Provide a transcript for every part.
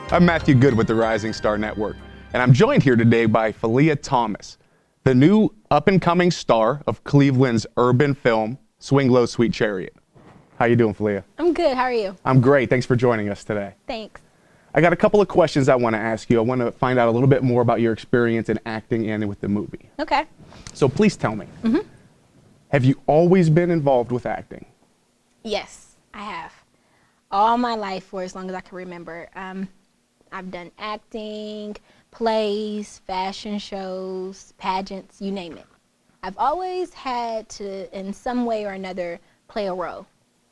I'm Matthew Good with the Rising Star Network, and I'm joined here today by Phillia Thomas, the new up-and-coming star of Cleveland's urban film, Lowe Sweet Chariote. How you doing, Phillia? I'm good. How are you? I'm great. Thanks for joining us today. Thanks. I got a couple of questions I want to ask you. I want to find out a little bit more about your experience in acting and with the movie. Okay. So please tell me, have you always been involved with acting? Yes, I have. All my life for as long as I can remember. I've done acting, plays, fashion shows, pageants, you name it. I've always had to, in some way or another, play a role.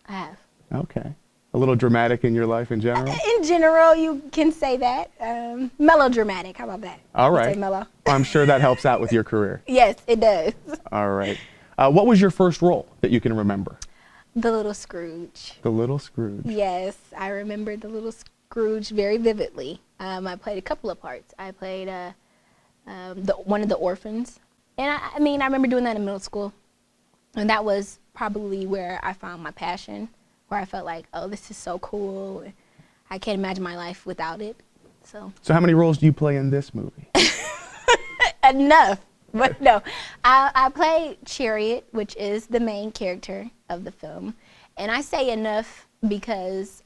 I have. Okay. A little dramatic in your life in general? In general, you can say that. Melodramatic, how about that? All right. Say mellow. I'm sure that helps out with your career. Yes, it does. All right. What was your first role that you can remember? The Little Scrooge. The Little Scrooge. Yes, I remember The Little Scrooge very vividly. I played a couple of parts. I played one of the orphans. And I remember doing that in middle school. And that was probably where I found my passion, where I felt like, oh, this is so cool. I can't imagine my life without it. So how many roles do you play in this movie? Enough. But no, I play Chariot, which is the main character of the film. And I say enough because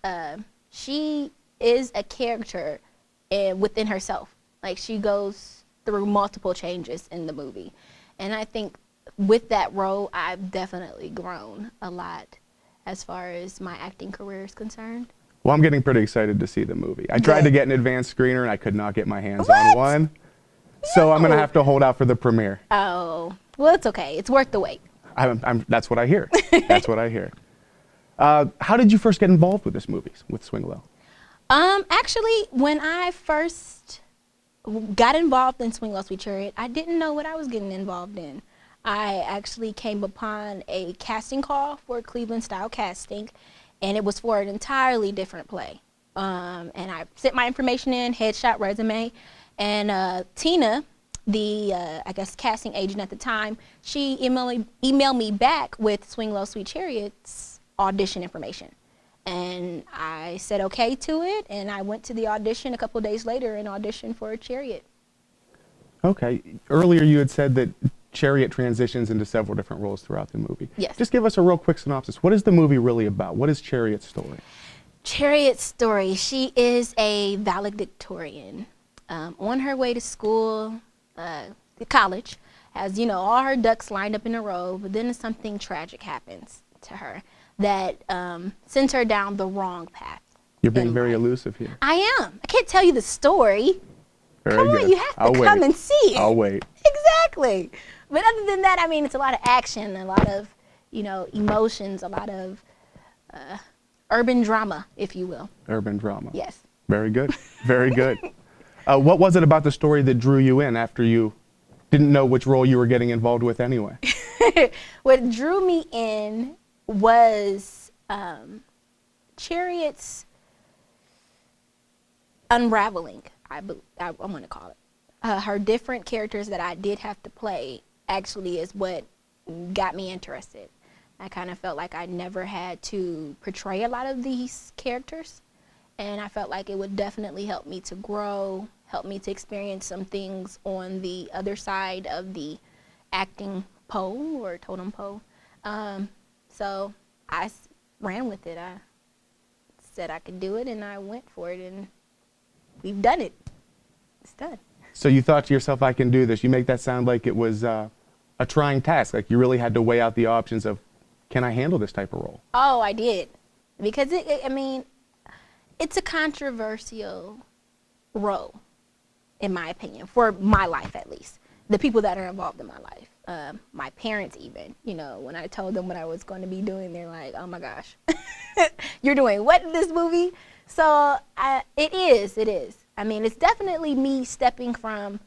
she is a character within herself. Like, she goes through multiple changes in the movie. And I think with that role, I've definitely grown a lot as far as my acting career is concerned. Well, I'm getting pretty excited to see the movie. I tried to get an advanced screener and I could not get my hands on one. So I'm going to have to hold out for the premiere. Oh, well, it's okay. It's worth the wait. That's what I hear. That's what I hear. How did you first get involved with this movie, with Swing Low? Actually, when I first got involved in Lowe Sweet Chariote, I didn't know what I was getting involved in. I actually came upon a casting call for Cleveland style casting, and it was for an entirely different play. And I sent my information in, headshot, resume. And Tina, the, I guess, casting agent at the time, she emailed me back with Lowe Sweet Chariote's audition information. And I said okay to it, and I went to the audition a couple of days later and auditioned for Chariot. Okay. Earlier you had said that Chariot transitions into several different roles throughout the movie. Yes. Just give us a real quick synopsis. What is the movie really about? What is Chariot's story? Chariot's story, she is a valedictorian. On her way to school, college, has, all her ducks lined up in a row, but then something tragic happens to her that sends her down the wrong path. You're being very elusive here. I am. I can't tell you the story. Come on, you have to come and see it. I'll wait. Exactly. But other than that, it's a lot of action, a lot of, emotions, a lot of urban drama, if you will. Urban drama. Yes. Very good. Very good. What was it about the story that drew you in after you didn't know which role you were getting involved with anyway? What drew me in was Chariot's unraveling, I want to call it. Her different characters that I did have to play actually is what got me interested. I kind of felt like I never had to portray a lot of these characters. And I felt like it would definitely help me to grow, help me to experience some things on the other side of the acting pole or totem pole. So I ran with it. I said I could do it, and I went for it, and we've done it. It's done. So you thought to yourself, I can do this. You make that sound like it was a trying task, like you really had to weigh out the options of, can I handle this type of role? Oh, I did. Because, it's a controversial role, in my opinion, for my life at least. The people that are involved in my life, my parents even, when I told them what I was going to be doing, they're like, oh my gosh, you're doing what in this movie? So it is. It's definitely me stepping from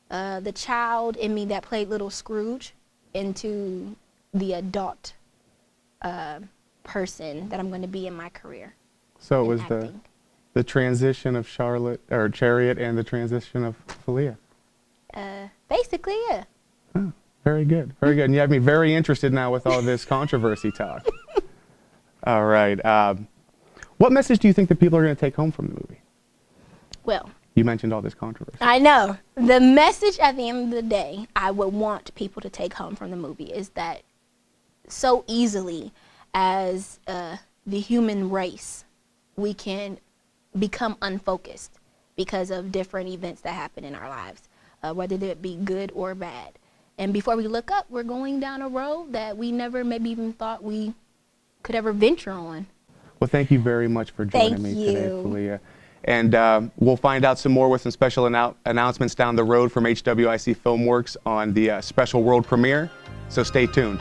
the child in me that played Little Scrooge into the adult person that I'm going to be in my career. So it was the transition of Chariot and the transition of Phillia. Basically, yeah. Oh, very good, very good. And you have me very interested now with all this controversy talk. All right. What message do you think that people are going to take home from the movie? Well, You mentioned all this controversy. I know. The message at the end of the day I would want people to take home from the movie is that so easily as the human race, we can become unfocused because of different events that happen in our lives, whether it be good or bad. And before we look up, we're going down a road that we never maybe even thought we could ever venture on. Well, thank you very much for joining me today, you. Phillia. And we'll find out some more with some special announcements down the road from HWIC Filmworks on the special world premiere. So stay tuned.